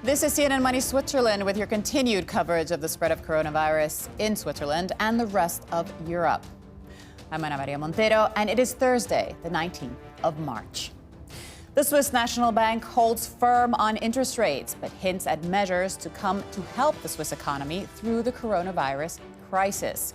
This is CNN Money Switzerland with your continued coverage of the spread of coronavirus in Switzerland and the rest of Europe. I'm Ana Maria Montero, and it is Thursday, the 19th of March. The Swiss National Bank holds firm on interest rates, but hints at measures to come to help the Swiss economy through the coronavirus crisis.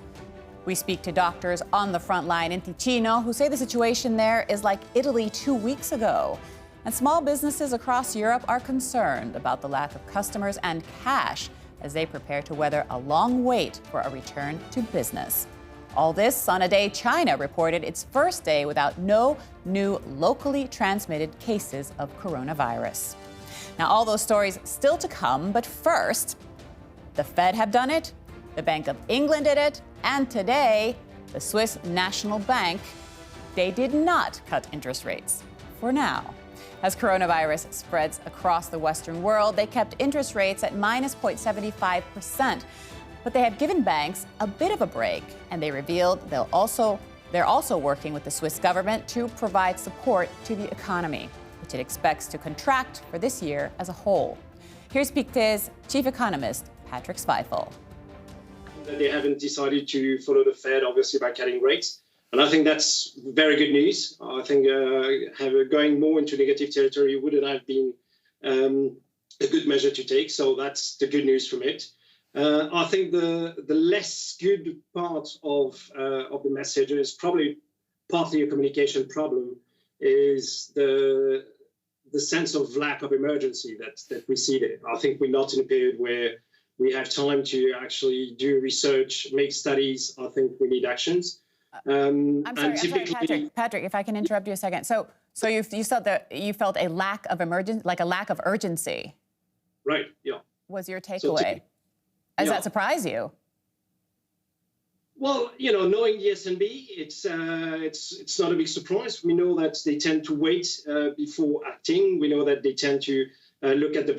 We speak to doctors on the front line in Ticino who say the situation there is like Italy 2 weeks ago. And small businesses across Europe are concerned about the lack of customers and cash as they prepare to weather a long wait for a return to business. All this on a day China reported its first day without no new locally transmitted cases of coronavirus. Now, all those stories still to come, but first, the Fed have done it, the Bank of England did it, and today, the Swiss National Bank, they did not cut interest rates for now. As coronavirus spreads across the Western world, they kept interest rates at minus 0.75%. But they have given banks a bit of a break, and they revealed they're also working with the Swiss government to provide support to the economy, which it expects to contract for this year as a whole. Here's Pictet's chief economist, Patrick Zweifel. They haven't decided to follow the Fed, obviously, by cutting rates. And I think that's very good news. I think going more into negative territory wouldn't have been a good measure to take. So that's the good news from it. I think the less good part of the message is probably partly a communication problem, is the sense of lack of emergency that we see there. I think we're not in a period where we have time to actually do research, make studies. I think we need actions. I'm sorry, Patrick, if I can interrupt you a second. So you said that you felt a lack of emergency, like a lack of urgency. Right, yeah. Was your takeaway? Does that surprise you? Well, knowing the SNB, it's not a big surprise. We know that they tend to wait before acting. We know that they tend to look at the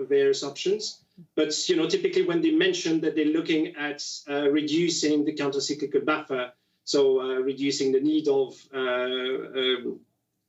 various options. But, typically when they mention that they're looking at reducing the countercyclical buffer, so reducing the need of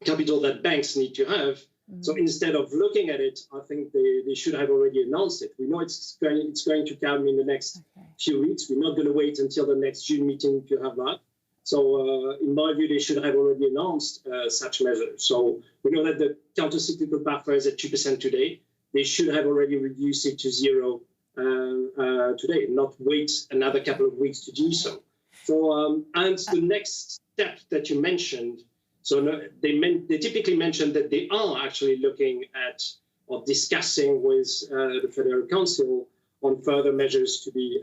capital that banks need to have. Mm-hmm. So instead of looking at it, I think they should have already announced it. We know it's going to come in the next few weeks. We're not going to wait until the next June meeting to have that. So in my view, they should have already announced such measures. So we know that the countercyclical buffer is at 2% today. They should have already reduced it to 0 today, not wait another couple of weeks to do so. So, and the next step that you mentioned, they typically mention that they are actually looking at or discussing with the Federal Council on further measures to be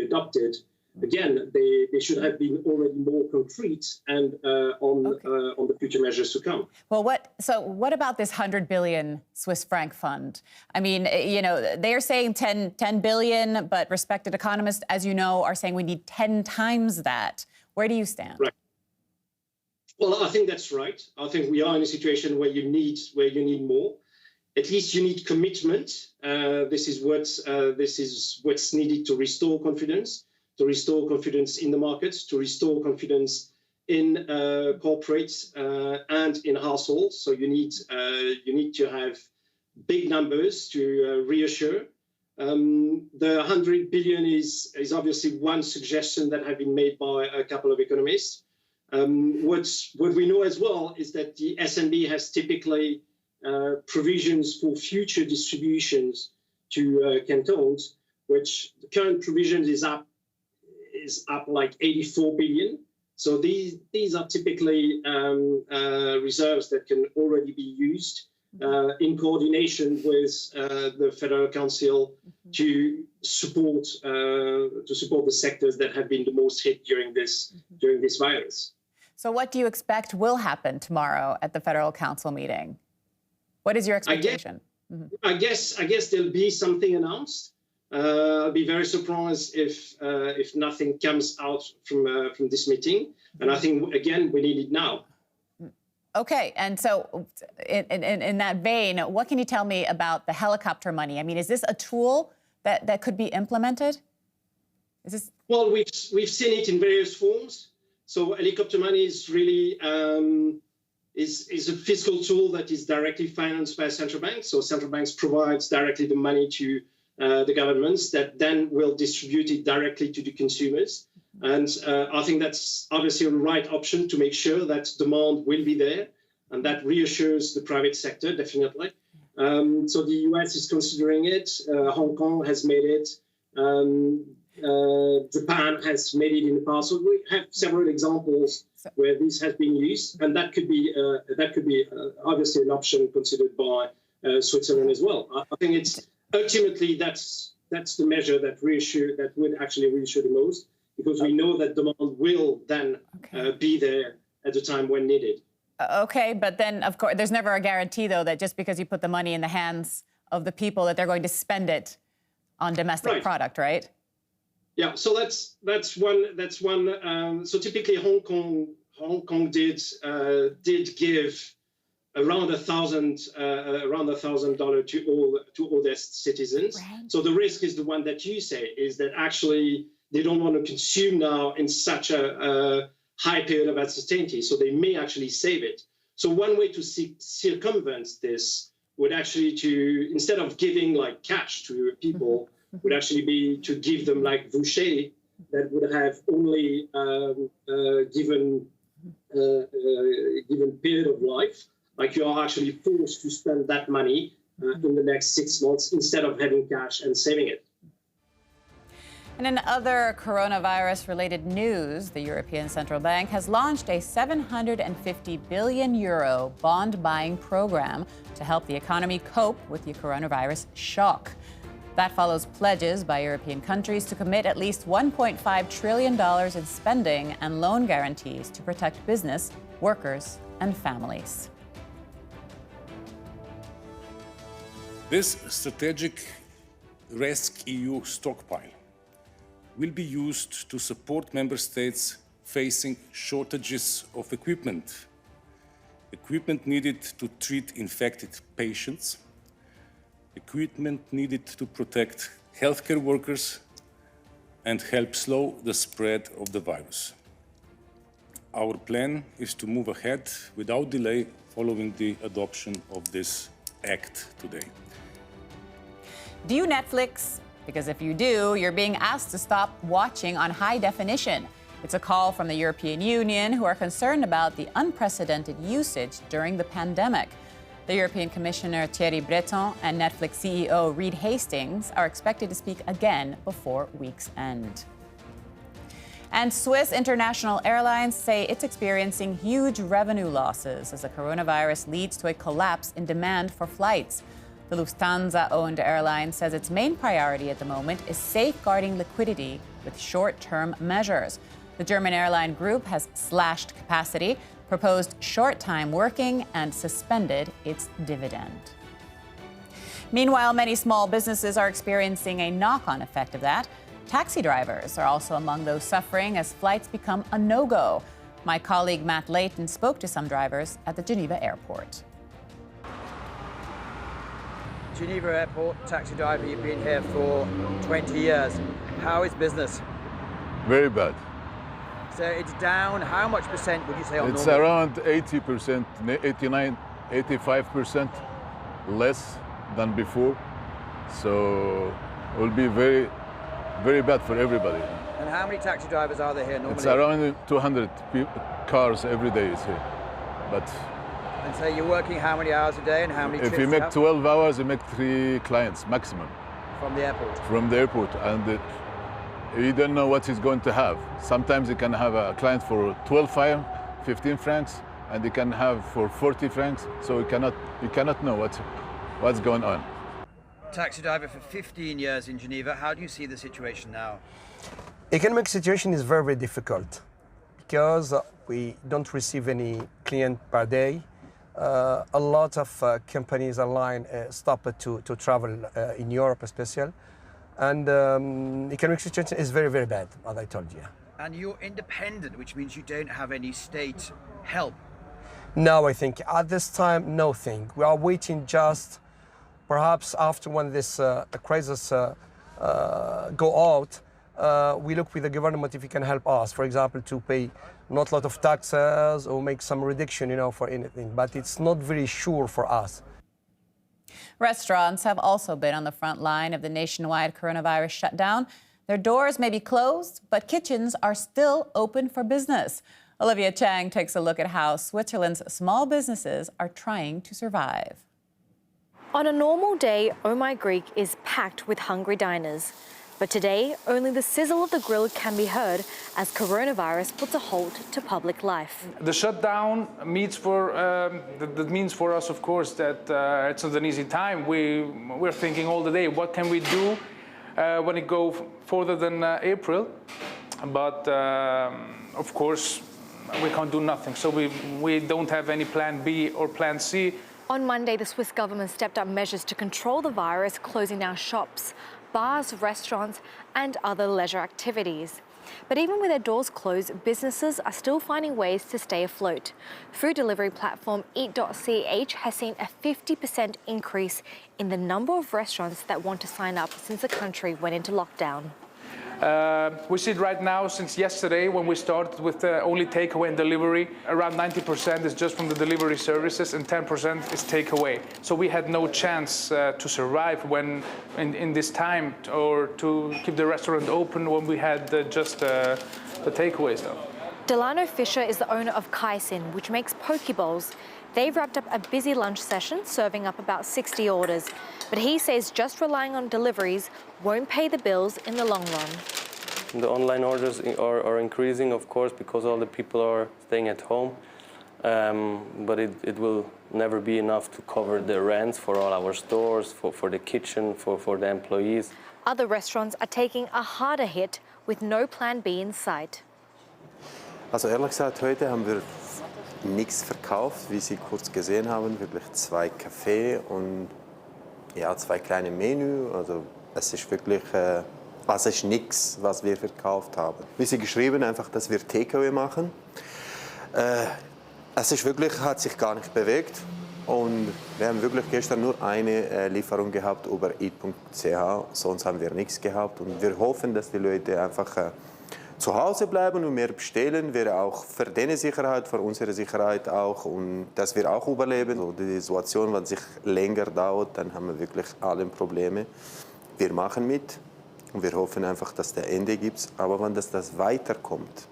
adopted. Again, they should have been already more concrete and on the future measures to come. Well, what about this 100 billion Swiss franc fund? I mean, they're saying 10 billion, but respected economists, as you know, are saying we need 10 times that. Where do you stand? Right. Well, I think that's right. I think we are in a situation where you need more. At least you need commitment. This is what's needed to restore confidence. To restore confidence in the markets, to restore confidence in corporates and in households. So you need to have big numbers to reassure. The 100 billion is obviously one suggestion that have been made by a couple of economists. What we know as well is that the SNB has typically provisions for future distributions to cantons, which the current provisions is up like 84 billion. So these are typically reserves that can already be used in coordination with the Federal Council to support the sectors that have been the most hit during this virus. So what do you expect will happen tomorrow at the Federal Council meeting? What is your expectation? I guess there'll be something announced. I'll be very surprised if nothing comes out from this meeting. And I think, again, we need it now. Okay. And so in that vein, what can you tell me about the helicopter money? I mean, is this a tool that could be implemented? Well, we've seen it in various forms. So helicopter money is really is a fiscal tool that is directly financed by central banks. So central banks provides directly the money to the governments that then will distribute it directly to the consumers. And I think that's obviously a right option to make sure that demand will be there, and that reassures the private sector, definitely. So the US is considering it. Hong Kong has made it. Japan has made it in the past. So we have several examples where this has been used, and that could be obviously an option considered by Switzerland as well. I think it's ultimately that's the measure that would actually reassure the most, because we know that demand will then be there at the time when needed. Okay, but then, of course, there's never a guarantee, though, that just because you put the money in the hands of the people that they're going to spend it on domestic product, right? Yeah, so that's one. So typically, Hong Kong did give around $1,000 to all their citizens. Right. So the risk is the one that you say, is that actually they don't want to consume now in such a high period of uncertainty, so they may actually save it. So one way to circumvent this would actually instead of giving like cash to people, would actually be to give them like voucher that would have only given period of life, like you are actually forced to spend that money in the next 6 months instead of having cash and saving it. And in other coronavirus-related news, the European Central Bank has launched a €750 billion bond buying program to help the economy cope with the coronavirus shock. That follows pledges by European countries to commit at least $1.5 trillion in spending and loan guarantees to protect business, workers, and families. This strategic RESC-EU stockpile will be used to support member states facing shortages of equipment needed to treat infected patients, equipment needed to protect healthcare workers and help slow the spread of the virus. Our plan is to move ahead without delay following the adoption of this act today. Do you Netflix? Because if you do, you're being asked to stop watching on high definition. It's a call from the European Union, who are concerned about the unprecedented usage during the pandemic. The European Commissioner Thierry Breton and Netflix CEO Reed Hastings are expected to speak again before week's end. And Swiss International Airlines say it's experiencing huge revenue losses as the coronavirus leads to a collapse in demand for flights. The Lufthansa-owned airline says its main priority at the moment is safeguarding liquidity with short-term measures. The German airline group has slashed capacity, proposed short-time working, and suspended its dividend. Meanwhile, many small businesses are experiencing a knock-on effect of that. Taxi drivers are also among those suffering as flights become a no-go. My colleague Matt Layton spoke to some drivers at the Geneva airport. Geneva Airport, taxi driver, you've been here for 20 years. How is business? Very bad. So it's down, how much percent would you say on It's normal? around 80%, 89, 85% less than before. So it will be very, very bad for everybody. And how many taxi drivers are there here normally? It's around 200 cars every day is here. But and so you're working how many hours a day and how many trips if you make 12 hours, you make 3 clients maximum. From the airport? From the airport. And you don't know what he's going to have. Sometimes you can have a client for 12 francs, 15 francs, and you can have for 40 francs. So you cannot know what's going on. Taxi driver for 15 years in Geneva. How do you see the situation now? Economic situation is very, very difficult because we don't receive any client per day. A lot of companies online stopped to travel in Europe especially. And economic situation is very, very bad, as I told you. And you're independent, which means you don't have any state help. No, I think at this time, nothing. We are waiting just perhaps after when this crisis go out, we look with the government if it can help us, for example, to pay not a lot of taxes or make some reduction, for anything. But it's not very sure for us. Restaurants have also been on the front line of the nationwide coronavirus shutdown. Their doors may be closed, but kitchens are still open for business. Olivia Chang takes a look at how Switzerland's small businesses are trying to survive. On a normal day, Oh My Greek is packed with hungry diners. But today, only the sizzle of the grill can be heard as coronavirus puts a halt to public life. The shutdown means that means for us, of course, that it's not an easy time. We're thinking all the day, what can we do when it goes further than April? But of course, we can't do nothing. So we don't have any plan B or plan C. On Monday, the Swiss government stepped up measures to control the virus, closing down shops, bars, restaurants and other leisure activities. But even with their doors closed, businesses are still finding ways to stay afloat. Food delivery platform Eat.ch has seen a 50% increase in the number of restaurants that want to sign up since the country went into lockdown. We see it right now since yesterday when we started with only takeaway and delivery. Around 90% is just from the delivery services and 10% is takeaway. So we had no chance to survive when in this time or to keep the restaurant open when we had just the takeaway stuff. Delano Fisher is the owner of Kaisin, which makes poke bowls. They've wrapped up a busy lunch session, serving up about 60 orders. But he says just relying on deliveries won't pay the bills in the long run. The online orders are increasing, of course, because all the people are staying at home. But it will never be enough to cover the rents for all our stores, for the kitchen, for the employees. Other restaurants are taking a harder hit with no plan B in sight. Also ehrlich gesagt, heute haben wir nichts verkauft, wie Sie kurz gesehen haben, wirklich 2 Kaffee und ja, 2 kleine Menü. Also es ist wirklich, es ist nichts, was wir verkauft haben. Wie Sie geschrieben, einfach, dass wir Takeaway machen. Es ist wirklich, hat sich gar nicht bewegt und wir haben wirklich gestern nur eine Lieferung gehabt über Eat.ch, sonst haben wir nichts gehabt und wir hoffen, dass die Leute einfach zu Hause bleiben und mehr bestellen, wäre auch für deren Sicherheit, für unsere Sicherheit auch und dass wir auch überleben. So, die Situation, wenn sich länger dauert, dann haben wir wirklich alle Probleme. Wir machen mit und wir hoffen einfach, dass der Ende gibt. Aber wenn das weiterkommt,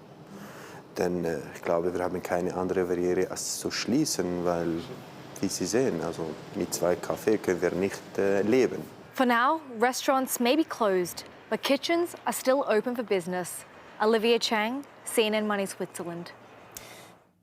dann ich glaube, wir haben keine andere Barriere als zu schließen, weil, wie Sie sehen, also mit 2 Kaffee können wir nicht leben. For now, restaurants may be closed, but kitchens are still open for business. Olivia Chang, CNN Money Switzerland.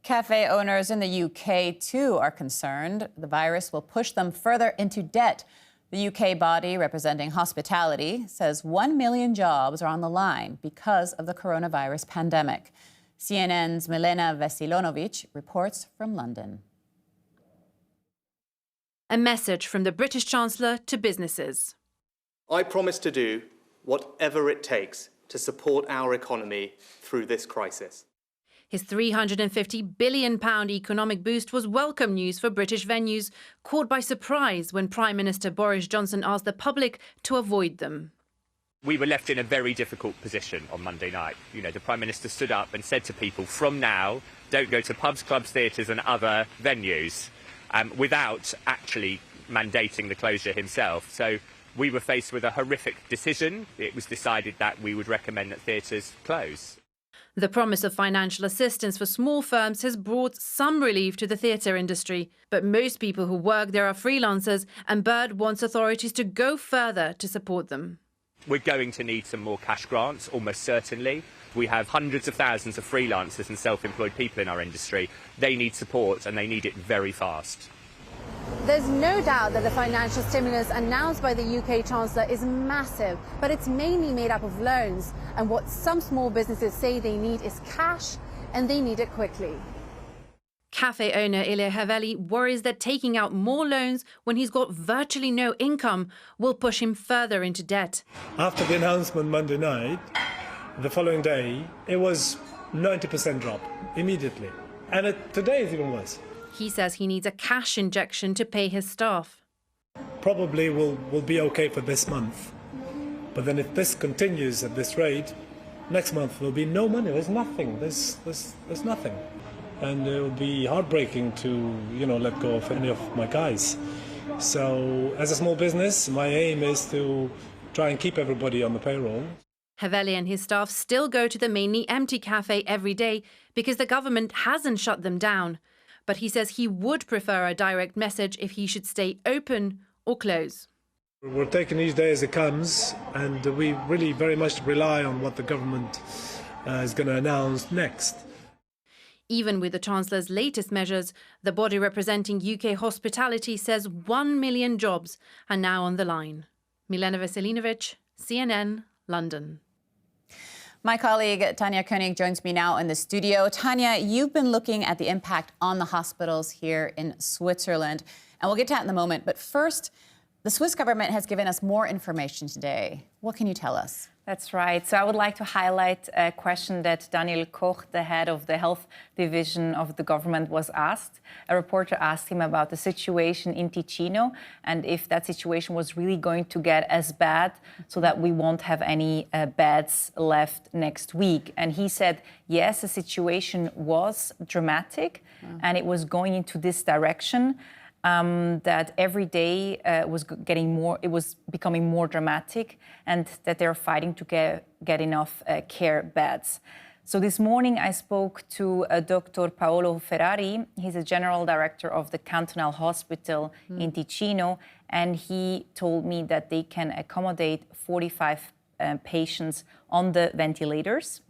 Cafe owners in the UK, too, are concerned the virus will push them further into debt. The UK body representing hospitality says 1 million jobs are on the line because of the coronavirus pandemic. CNN's Milena Veselonovic reports from London. A message from the British Chancellor to businesses. I promise to do whatever it takes to support our economy through this crisis. His £350 billion economic boost was welcome news for British venues, caught by surprise when Prime Minister Boris Johnson asked the public to avoid them. We were left in a very difficult position on Monday night. You know, the Prime Minister stood up and said to people, from now, don't go to pubs, clubs, theatres and other venues, without actually mandating the closure himself. So we were faced with a horrific decision. It was decided that we would recommend that theatres close. The promise of financial assistance for small firms has brought some relief to the theatre industry. But most people who work there are freelancers, and Bird wants authorities to go further to support them. We're going to need some more cash grants, almost certainly. We have hundreds of thousands of freelancers and self-employed people in our industry. They need support and they need it very fast. There's no doubt that the financial stimulus announced by the UK Chancellor is massive, but it's mainly made up of loans. And what some small businesses say they need is cash, and they need it quickly. Cafe owner Ile Haveli worries that taking out more loans when he's got virtually no income will push him further into debt. After the announcement Monday night, the following day, it was 90% drop immediately. And today is even worse. He says he needs a cash injection to pay his staff. Probably will be okay for this month. But then if this continues at this rate, next month there'll be no money. There's nothing. There's nothing. And it will be heartbreaking to, let go of any of my guys. So as a small business, my aim is to try and keep everybody on the payroll. Haveli and his staff still go to the mainly empty cafe every day because the government hasn't shut them down. But he says he would prefer a direct message if he should stay open or close. We're taking each day as it comes, and we really very much rely on what the government is going to announce next. Even with the Chancellor's latest measures, the body representing UK hospitality says 1 million jobs are now on the line. Milena Veselinovic, CNN, London. My colleague Tanya Koenig joins me now in the studio. Tanya, you've been looking at the impact on the hospitals here in Switzerland, and we'll get to that in a moment. But first, the Swiss government has given us more information today. What can you tell us? That's right. So I would like to highlight a question that Daniel Koch, the head of the health division of the government, was asked. A reporter asked him about the situation in Ticino and if that situation was really going to get as bad so that we won't have any beds left next week. And he said, yes, the situation was dramatic and it was going into this direction. That every day was becoming more dramatic, and that they're fighting to get enough care beds. So this morning I spoke to Dr. Paolo Ferrari. He's a general director of the cantonal hospital in Ticino, and he told me that they can accommodate 45 patients on the ventilators,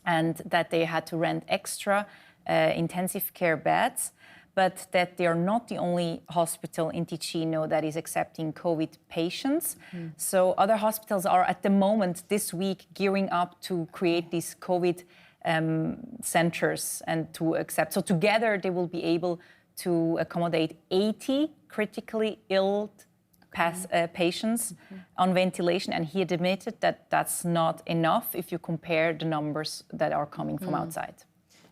and that they had to rent extra intensive care beds, but that they are not the only hospital in Ticino that is accepting COVID patients. So other hospitals are at the moment this week gearing up to create these COVID centers and to accept. So together they will be able to accommodate 80 critically ill patients on ventilation. And he admitted that that's not enough if you compare the numbers that are coming from outside.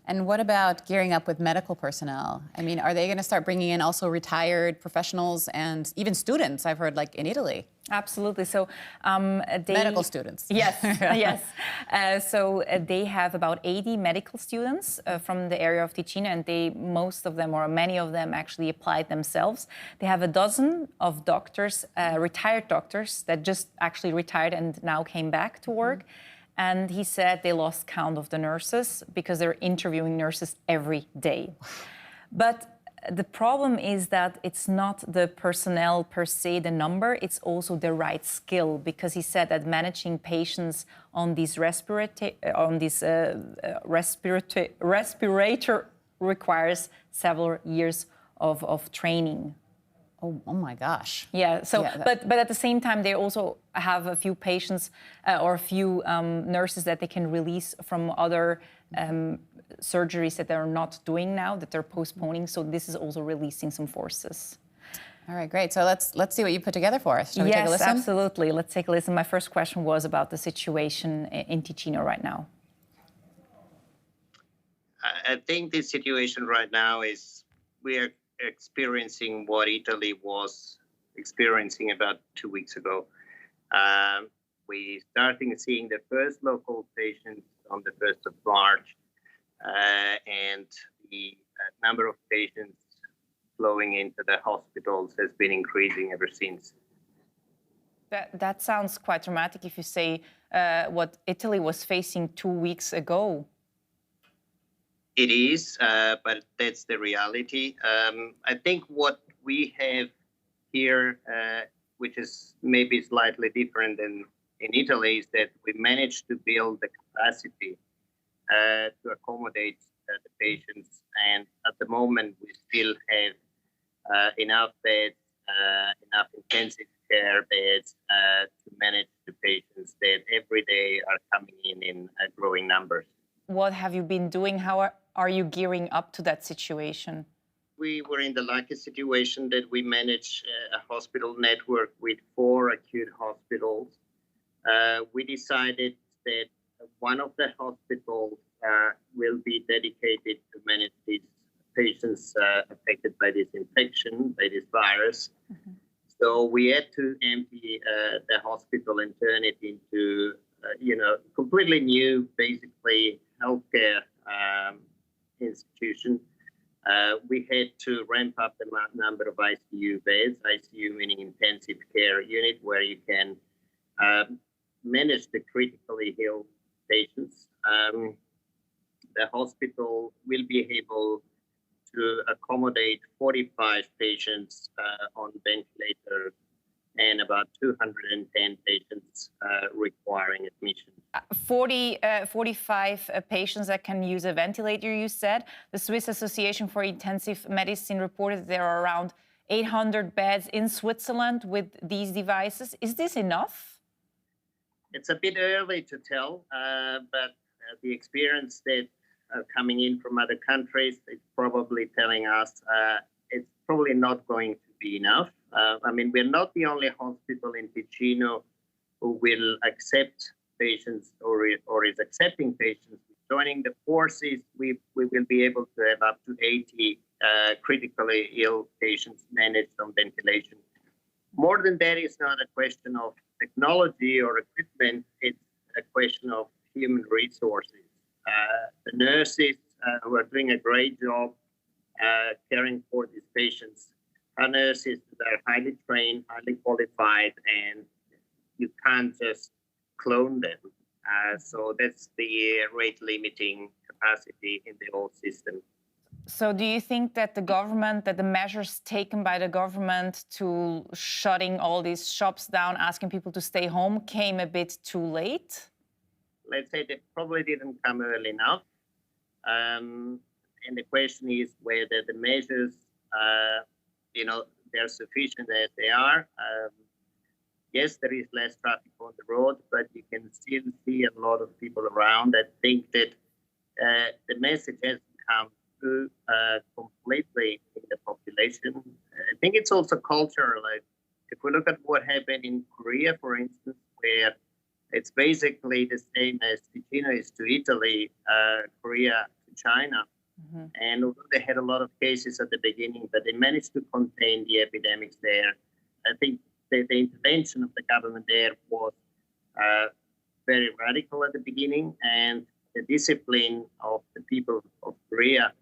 And what about gearing up with medical personnel? I mean, are they going to start bringing in also retired professionals and even students? I've heard, like in Italy. Absolutely. So medical students. Yes, yes. So they have about 80 medical students from the area of Ticino, and most of them, or many of them, actually applied themselves. They have a dozen of doctors, retired doctors, that just actually retired and now came back to work. And he said they lost count of the nurses because they're interviewing nurses every day. But the problem is that it's not the personnel per se, the number, it's also the right skill, because he said that managing patients on these respirator requires several years of training. Oh my gosh. Yeah. So, but at the same time, they also have a few patients or a few nurses that they can release from other surgeries that they're not doing now, that they're postponing. So this is also releasing some forces. All right, great. So let's see what you put together for us. Shall we take a listen? Yes, absolutely. Let's take a listen. My first question was about the situation in Ticino right now. I think the situation right now is we are experiencing what Italy was experiencing about 2 weeks ago. We starting seeing the first local patients on the 1st of March, and the number of patients flowing into the hospitals has been increasing ever since. That sounds quite dramatic if you say what Italy was facing 2 weeks ago. It is, but that's the reality. I think what we have here, which is maybe slightly different than in Italy, is that we managed to build the capacity to accommodate the patients. And at the moment, we still have enough beds, enough intensive care beds to manage the patients that every day are coming in growing numbers. What have you been doing? How are you gearing up to that situation? We were in the lucky situation that we manage a hospital network with 4 acute hospitals. We decided that one of the hospitals will be dedicated to manage these patients affected by this infection, by this virus. So we had to empty the hospital and turn it into completely new, basically, healthcare institution. We had to ramp up the number of ICU beds, ICU meaning intensive care unit, where you can manage the critically ill patients. The hospital will be able to accommodate 45 patients on ventilators and about 210 patients requiring admission. 45 patients that can use a ventilator, you said. The Swiss Association for Intensive Medicine reported there are around 800 beds in Switzerland with these devices. Is this enough? It's a bit early to tell, but the experience that coming in from other countries, it's probably telling us it's probably not going to be enough. We're not the only hospital in Ticino who will accept patients or is accepting patients. Joining the forces, we will be able to have up to 80 critically ill patients managed on ventilation. More than that, it's not a question of technology or equipment, it's a question of human resources. The nurses who are doing a great job caring for these patients are nurses that are highly trained, highly qualified, and you can't just clone them. So that's the rate limiting capacity in the whole system. So do you think that the measures taken by the government to shutting all these shops down, asking people to stay home, came a bit too late? Let's say they probably didn't come early enough. And the question is whether the measures, they're sufficient as they are. Yes, there is less traffic on the road, but you can still see a lot of people around that think that the message hasn't come through completely in the population. I think it's also cultural. Like, if we look at what happened in Korea, for instance, where it's basically the same as Ticino is to Italy, Korea to China. Mm-hmm. And although they had a lot of cases at the beginning, but they managed to contain the epidemics there. I think the intervention of the government there was very radical at the beginning, and the discipline of the people of Korea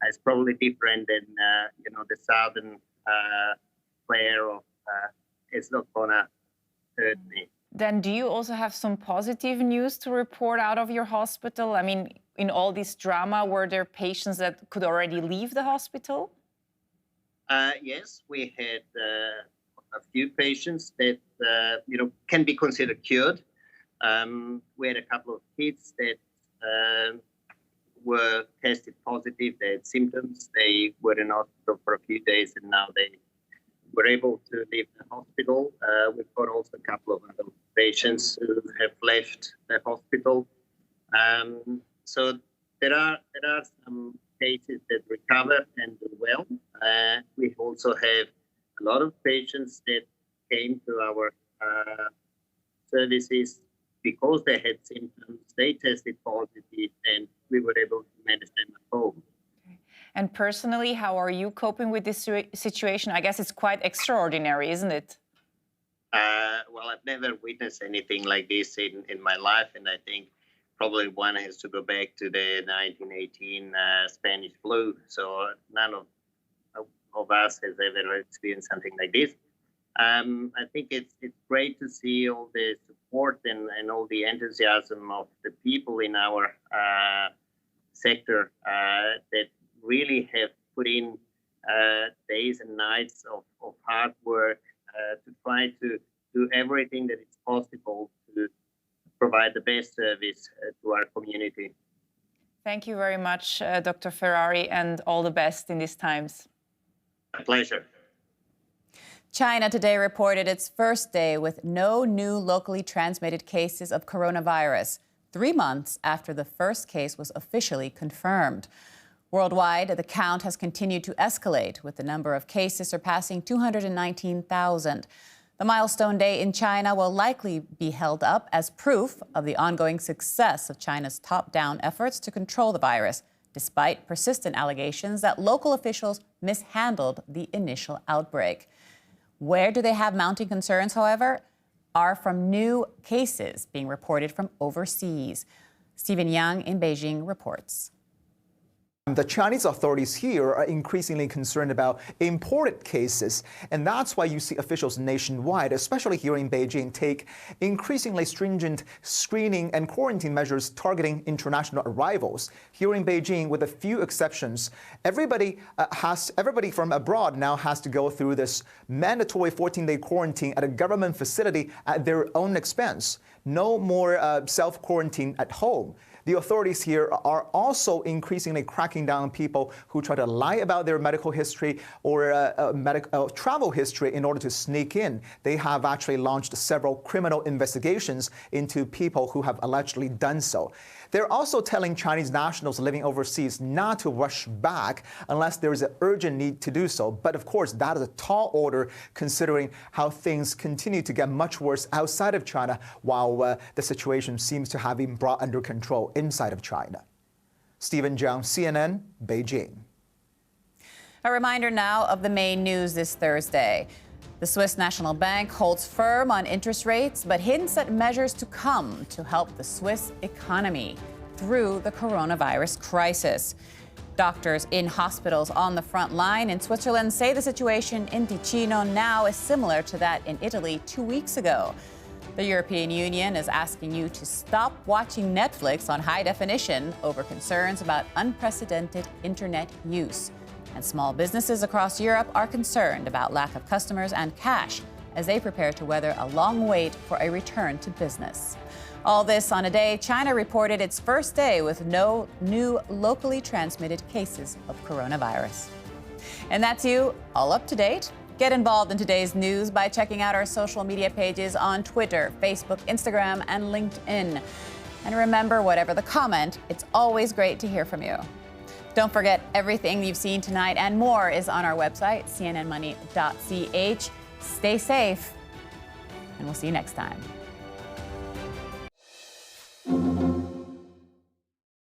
is probably different than the southern player of it's not gonna hurt me. Then do you also have some positive news to report out of your hospital? I mean, in all this drama, were there patients that could already leave the hospital? Yes, we had a few patients that can be considered cured. We had a couple of kids that were tested positive. They had symptoms. They were in hospital for a few days, and now they were able to leave the hospital. We've got also a couple of other patients who have left the hospital. So there are some cases that recover and do well. We also have a lot of patients that came to our services because they had symptoms. They tested positive, and we were able to manage them at home. And personally, how are you coping with this situation? I guess it's quite extraordinary, isn't it? Well, I've never witnessed anything like this in my life, and I think probably one has to go back to the 1918 Spanish flu. So none of us has ever experienced something like this. I think it's great to see all the support and all the enthusiasm of the people in our sector that really have put in days and nights of hard work to try to do everything that is possible to provide the best service to our community. Thank you very much, Dr. Ferrari, and all the best in these times. A pleasure. China today reported its first day with no new locally transmitted cases of coronavirus, 3 months after the first case was officially confirmed. Worldwide, the count has continued to escalate, with the number of cases surpassing 219,000. The milestone day in China will likely be held up as proof of the ongoing success of China's top-down efforts to control the virus, despite persistent allegations that local officials mishandled the initial outbreak. Where do they have mounting concerns, however? are from new cases being reported from overseas. Stephen Yang in Beijing reports. The Chinese authorities here are increasingly concerned about imported cases, and that's why you see officials nationwide, especially here in Beijing, take increasingly stringent screening and quarantine measures targeting international arrivals. Here in Beijing, with a few exceptions, everybody from abroad now has to go through this mandatory 14-day quarantine at a government facility at their own expense. No more self-quarantine at home. The authorities here are also increasingly cracking down on people who try to lie about their medical history or travel history in order to sneak in. They have actually launched several criminal investigations into people who have allegedly done so. They're also telling Chinese nationals living overseas not to rush back unless there is an urgent need to do so. But of course, that is a tall order considering how things continue to get much worse outside of China, while the situation seems to have been brought under control inside of China. Stephen Zhang, CNN, Beijing. A reminder now of the main news this Thursday. The Swiss National Bank holds firm on interest rates, but hints at measures to come to help the Swiss economy through the coronavirus crisis. Doctors in hospitals on the front line in Switzerland say the situation in Ticino now is similar to that in Italy 2 weeks ago. The European Union is asking you to stop watching Netflix on high definition over concerns about unprecedented internet use. And small businesses across Europe are concerned about lack of customers and cash as they prepare to weather a long wait for a return to business. All this on a day China reported its first day with no new locally transmitted cases of coronavirus. And that's you all up to date. Get involved in today's news by checking out our social media pages on Twitter, Facebook, Instagram, and LinkedIn. And remember, whatever the comment, it's always great to hear from you. Don't forget, everything you've seen tonight and more is on our website, cnnmoney.ch. Stay safe, and we'll see you next time.